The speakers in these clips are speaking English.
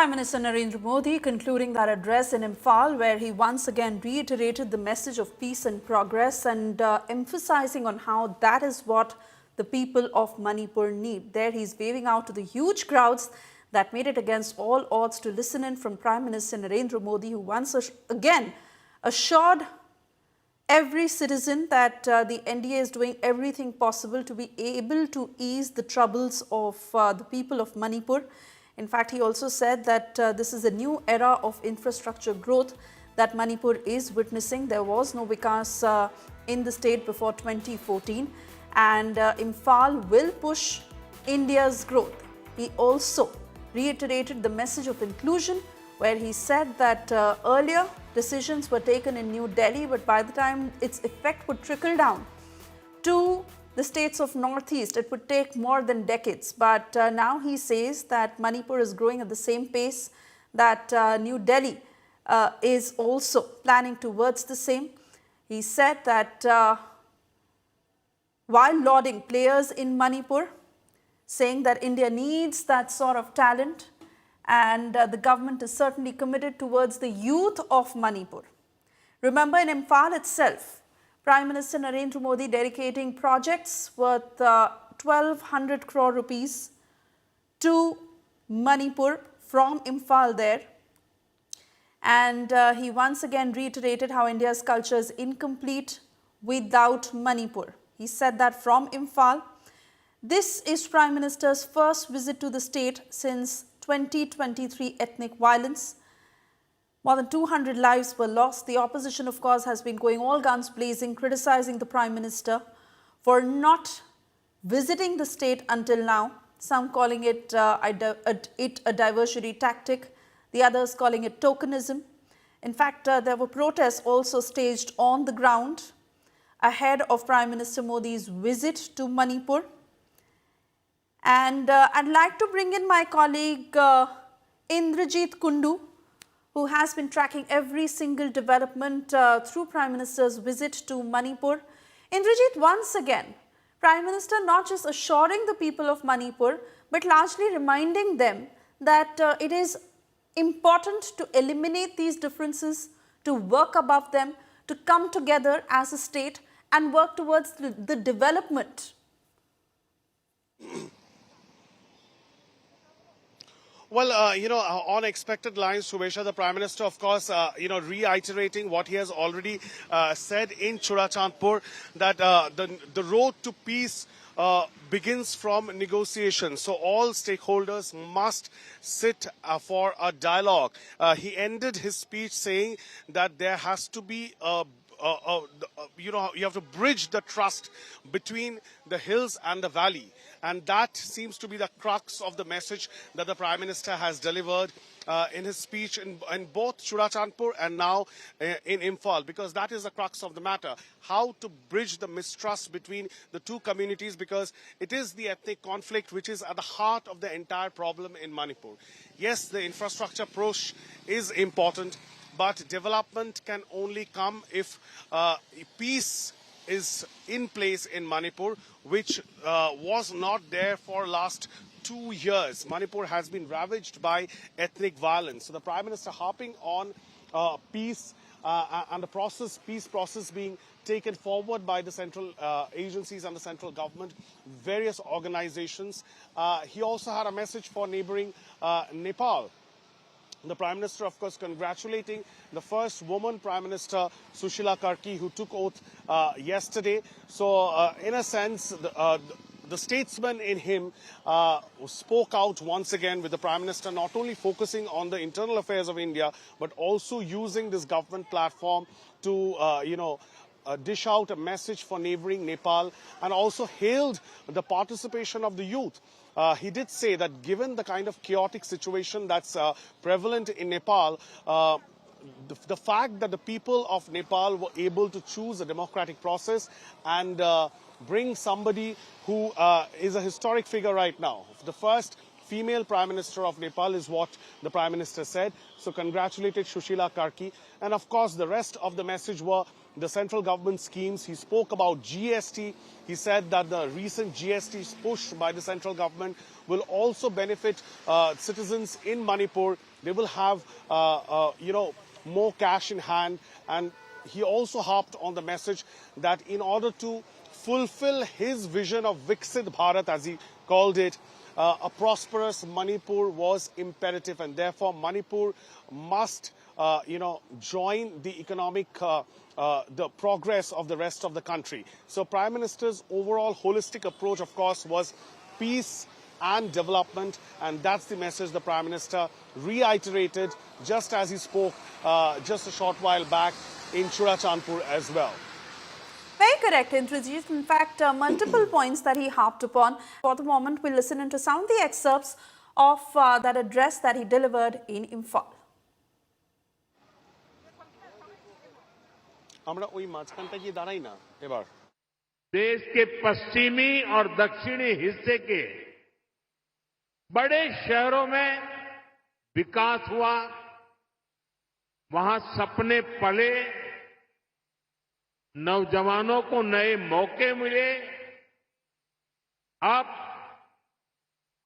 Prime Minister Narendra Modi concluding that address in Imphal, where he once again reiterated the message of peace and progress and emphasizing on how that is what the people of Manipur need. There he's waving out to the huge crowds that made it against all odds to listen in from Prime Minister Narendra Modi, who once again assured every citizen that the NDA is doing everything possible to be able to ease the troubles of the people of Manipur. In fact, he also said that this is a new era of infrastructure growth that Manipur is witnessing. There was no Vikas in the state before 2014, and Imphal will push India's growth. He also reiterated the message of inclusion, where he said that earlier decisions were taken in New Delhi, but by the time its effect would trickle down to the states of Northeast, it would take more than decades. But now he says that Manipur is growing at the same pace, that New Delhi is also planning towards the same. He said that while lauding players in Manipur, saying that India needs that sort of talent, and the government is certainly committed towards the youth of Manipur. Remember, in Imphal itself, Prime Minister Narendra Modi dedicating projects worth 1,200 crore rupees to Manipur from Imphal there. And he once again reiterated how India's culture is incomplete without Manipur. He said that from Imphal. This is Prime Minister's first visit to the state since 2023 ethnic violence. More than 200 lives were lost. The opposition, of course, has been going all guns blazing, criticizing the Prime Minister for not visiting the state until now. Some calling it a diversionary tactic, the others calling it tokenism. In fact, there were protests also staged on the ground ahead of Prime Minister Modi's visit to Manipur. And I'd like to bring in my colleague Indrajit Kundu, who has been tracking every single development through Prime Minister's visit to Manipur. Indrajit, once again, Prime Minister not just assuring the people of Manipur, but largely reminding them that it is important to eliminate these differences, to work above them, to come together as a state and work towards the development. Well, on expected lines, Shubesha, the Prime Minister, of course, reiterating what he has already said in Churachandpur, that the road to peace begins from negotiation. So all stakeholders must sit for a dialogue. He ended his speech saying that there has to be you have to bridge the trust between the hills and the valley. And that seems to be the crux of the message that the Prime Minister has delivered in his speech in both Churachandpur and now in Imphal, because that is the crux of the matter. How to bridge the mistrust between the two communities, because it is the ethnic conflict which is at the heart of the entire problem in Manipur. Yes, the infrastructure push is important, but development can only come if peace is in place in Manipur, which was not there for last 2 years. Manipur has been ravaged by ethnic violence. So the Prime Minister harping on peace and the peace process being taken forward by the central agencies and the central government, various organizations. He also had a message for neighboring Nepal. The Prime Minister, of course, congratulating the first woman Prime Minister, Sushila Karki, who took oath yesterday. So, in a sense, the statesman in him spoke out once again with the Prime Minister, not only focusing on the internal affairs of India, but also using this government platform to, dish out a message for neighboring Nepal, and also hailed the participation of the youth. He did say that given the kind of chaotic situation that's prevalent in Nepal, the fact that the people of Nepal were able to choose a democratic process and bring somebody who is a historic figure right now. The first female Prime Minister of Nepal is what the Prime Minister said. So congratulated Sushila Karki. And of course, the rest of the message were the central government schemes. He spoke about GST. He said that the recent GST push by the central government will also benefit citizens in Manipur. They will have, more cash in hand. And he also harped on the message that in order to fulfill his vision of Viksit Bharat, as he called it, a prosperous Manipur was imperative, and therefore Manipur must, join the economic, the progress of the rest of the country. So Prime Minister's overall holistic approach, of course, was peace and development, and that's the message the Prime Minister reiterated just as he spoke just a short while back in Churachandpur as well. Very correct, Indrajit. In fact, multiple points that he harped upon. For the moment, we'll listen into some of the excerpts of that address that he delivered in Imphal. देश के पश्चिमी और दक्षिणी हिस्से के बड़े शहरों में विकास हुआ, वहां सपने पले, नौजवानों को नए मौके मिले। अब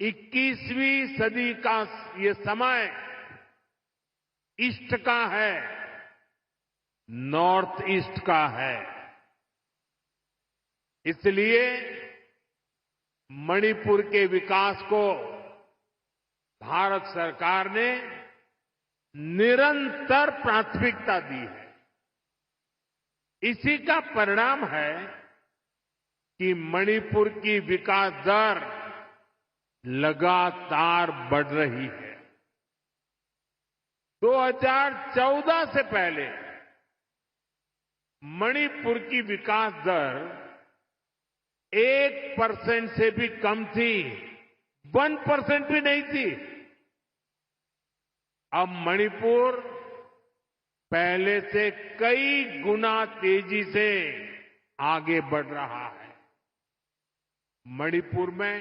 21वीं सदी का ये समय ईस्ट का है, नॉर्थ ईस्ट का है। इसलिए मणिपुर के विकास को भारत सरकार ने निरंतर प्राथमिकता दी है। इसी का परिणाम है कि मणिपुर की विकास दर लगातार बढ़ रही है। 2014 से पहले मणिपुर की विकास दर 1% से भी कम थी, 1% भी नहीं थी। अब मणिपुर पहले से कई गुना तेजी से आगे बढ़ रहा है। मणिपुर में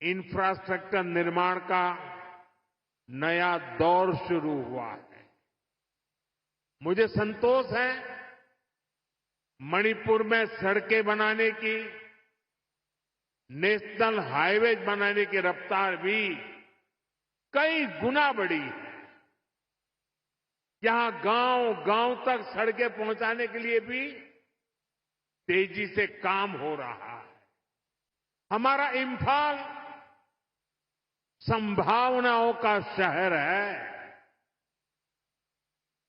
इंफ्रास्ट्रक्चर निर्माण का नया दौर शुरू हुआ है। मुझे संतोष है, मणिपुर में सड़कें बनाने की, नेशनल हाईवेज बनाने की रफ्तार भी कई गुना बढ़ी है। यहां गांव-गांव तक सड़कें पहुंचाने के लिए भी तेजी से काम हो रहा है। हमारा इम्फाल संभावनाओं का शहर है।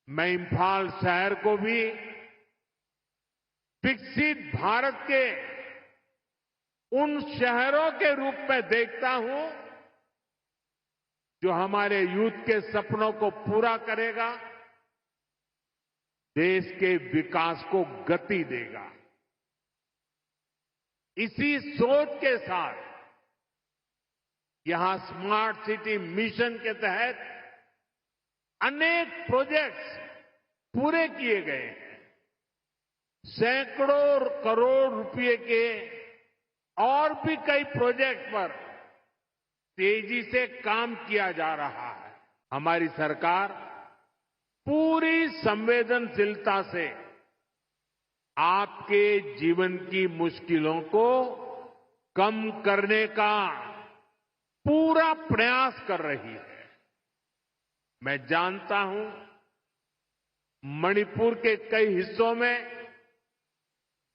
मैं इम्फाल शहर को भी विकसित भारत के उन शहरों के रूप में देखता हूं जो हमारे यूथ के सपनों को पूरा करेगा, देश के विकास को गति देगा। इसी सोच के साथ यहां स्मार्ट सिटी मिशन के तहत अनेक प्रोजेक्ट्स पूरे किए गए हैं। सैकड़ों करोड़ रुपए के और भी कई प्रोजेक्ट पर तेजी से काम किया जा रहा है। हमारी सरकार पूरी संवेदनशीलता से आपके जीवन की मुश्किलों को कम करने का पूरा प्रयास कर रही है। मैं जानता हूं, मणिपुर के कई हिस्सों में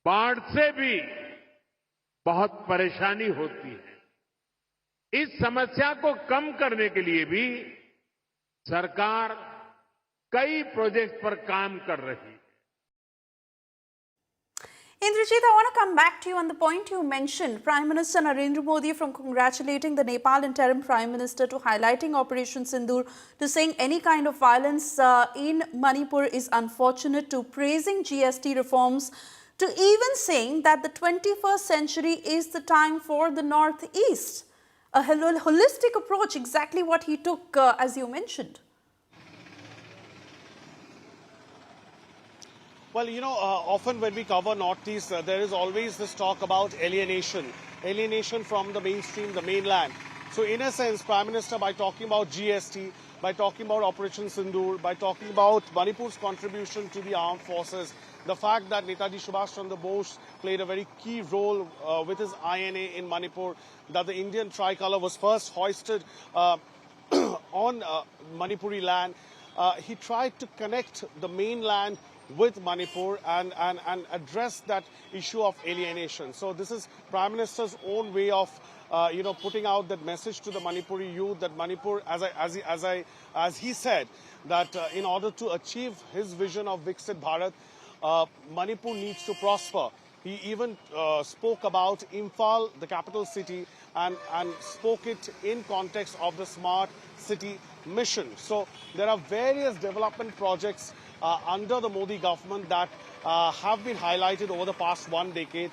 बाढ़ से भी बहुत परेशानी होती है। इस समस्या को कम करने के लिए भी सरकार कई प्रोजेक्ट पर काम कर रही है। Indrajit, I want to come back to you on the point you mentioned. Prime Minister Narendra Modi, from congratulating the Nepal interim Prime Minister to highlighting Operation Sindoor to saying any kind of violence in Manipur is unfortunate, to praising GST reforms, to even saying that the 21st century is the time for the Northeast. A holistic approach, exactly what he took, as you mentioned. Well, often when we cover Northeast, there is always this talk about alienation from the mainstream, the mainland. So in a sense, Prime Minister, by talking about GST, by talking about Operation Sindoor, by talking about Manipur's contribution to the armed forces, the fact that Netaji Subhash Chandra Bose played a very key role with his INA in Manipur, that the Indian tricolour was first hoisted on Manipuri land. He tried to connect the mainland with Manipur and address that issue of alienation. So this is Prime Minister's own way of putting out that message to the Manipuri youth that Manipur, as he said, that in order to achieve his vision of Viksit Bharat, Manipur needs to prosper. He even spoke about Imphal, the capital city, and spoke it in context of the smart city mission. So there are various development projects under the Modi government that have been highlighted over the past 1 decade.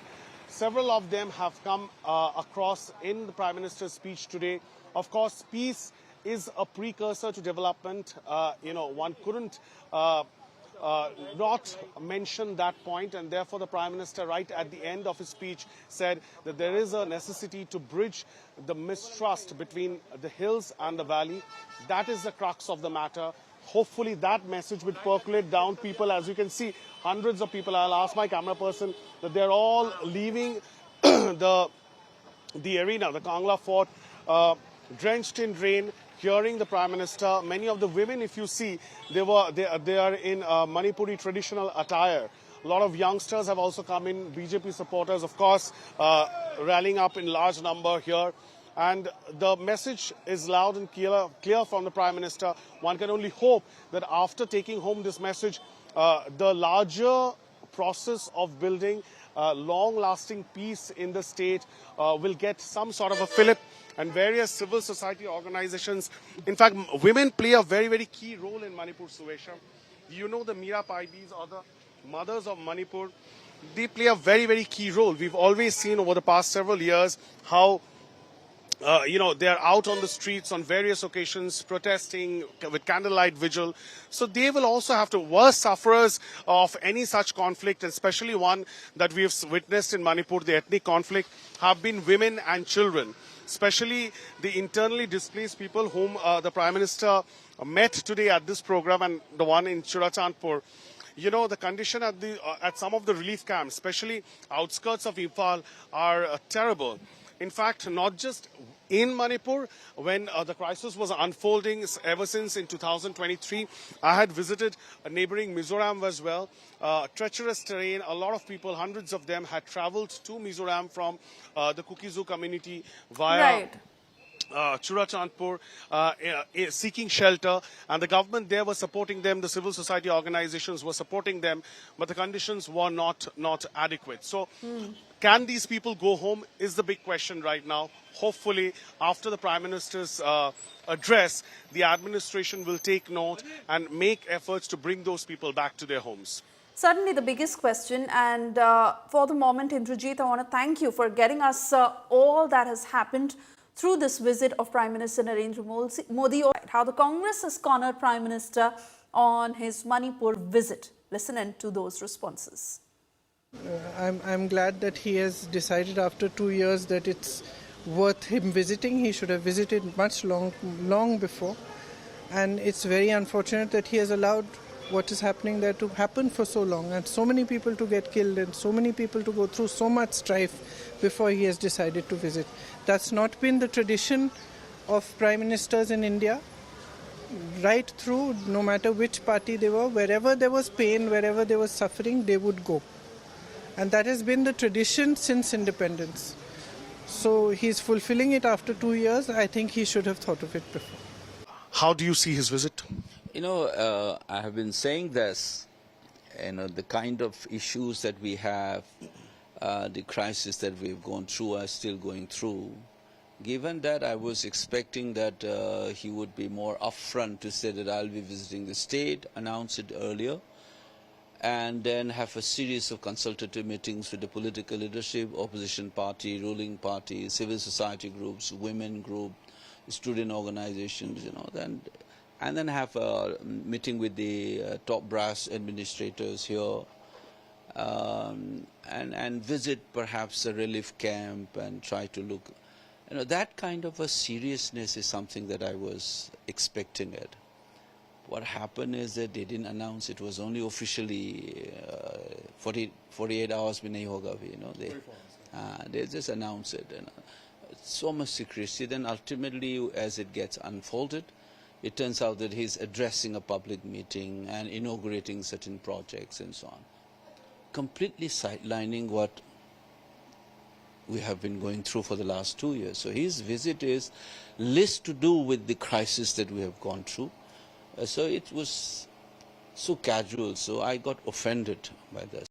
Several of them have come across in the Prime Minister's speech today. Of course, peace is a precursor to development. One couldn't not mention that point, and therefore the Prime Minister right at the end of his speech said that there is a necessity to bridge the mistrust between the hills and the valley. That is the crux of the matter. Hopefully that message would percolate down people. As you can see, hundreds of people, I'll ask my camera person, that they're all leaving the arena, the Kangla Fort, drenched in rain, hearing the Prime Minister. Many of the women, if you see, they are in Manipuri traditional attire. A lot of youngsters have also come in, BJP supporters, of course, rallying up in large number here. And the message is loud and clear from the Prime Minister. One can only hope that after taking home this message, the larger process of building long-lasting peace in the state will get some sort of a fillip, and various civil society organizations. In fact, women play a very, very key role in Manipur, Suesha. You know the Mira Paibis or the mothers of Manipur, they play a very, very key role. We've always seen over the past several years how they're out on the streets on various occasions protesting with candlelight vigil. So they will also have to, worst sufferers of any such conflict, especially one that we have witnessed in Manipur, the ethnic conflict, have been women and children, especially the internally displaced people whom the Prime Minister met today at this program and the one in Churachandpur. The condition at some of the relief camps, especially outskirts of Imphal, are terrible. In fact, not just in Manipur, when the crisis was unfolding ever since in 2023, I had visited a neighboring Mizoram as well. Treacherous terrain, a lot of people, hundreds of them, had traveled to Mizoram from the Kukizu community via Churachandpur, seeking shelter, and the government there was supporting them, the civil society organizations were supporting them, but the conditions were not adequate. So can these people go home is the big question right now. Hopefully, after the Prime Minister's address, the administration will take note and make efforts to bring those people back to their homes. Certainly the biggest question, and for the moment, Indrajit, I want to thank you for getting us all that has happened through this visit of Prime Minister Narendra Modi. How the Congress has cornered Prime Minister on his Manipur visit. Listen in to those responses. I'm glad that he has decided after 2 years that it's worth him visiting. He should have visited much long before. And it's very unfortunate that he has allowed what is happening there to happen for so long, and so many people to get killed and so many people to go through so much strife before he has decided to visit. That's not been the tradition of prime ministers in India. Right through, no matter which party they were, wherever there was pain, wherever there was suffering, they would go. And that has been the tradition since independence. So he's fulfilling it after 2 years. I think he should have thought of it before. How do you see his visit? I have been saying this, the kind of issues that we have, the crisis that we've gone through, are still going through. Given that, I was expecting that he would be more upfront to say that I'll be visiting the state, announce it earlier, and then have a series of consultative meetings with the political leadership, opposition party, ruling party, civil society groups, women group, student organizations, and then have a meeting with the top brass administrators here, and visit perhaps a relief camp and try to look that kind of a seriousness is something that I was expecting it. What happened is that they didn't announce. It was only officially 48 hours mein nahi hoga bhi, they just announced it. So much secrecy. Then ultimately, as it gets unfolded, it turns out that he's addressing a public meeting and inaugurating certain projects and so on, completely sidelining what we have been going through for the last 2 years. So his visit is less to do with the crisis that we have gone through. So it was so casual, so I got offended by this.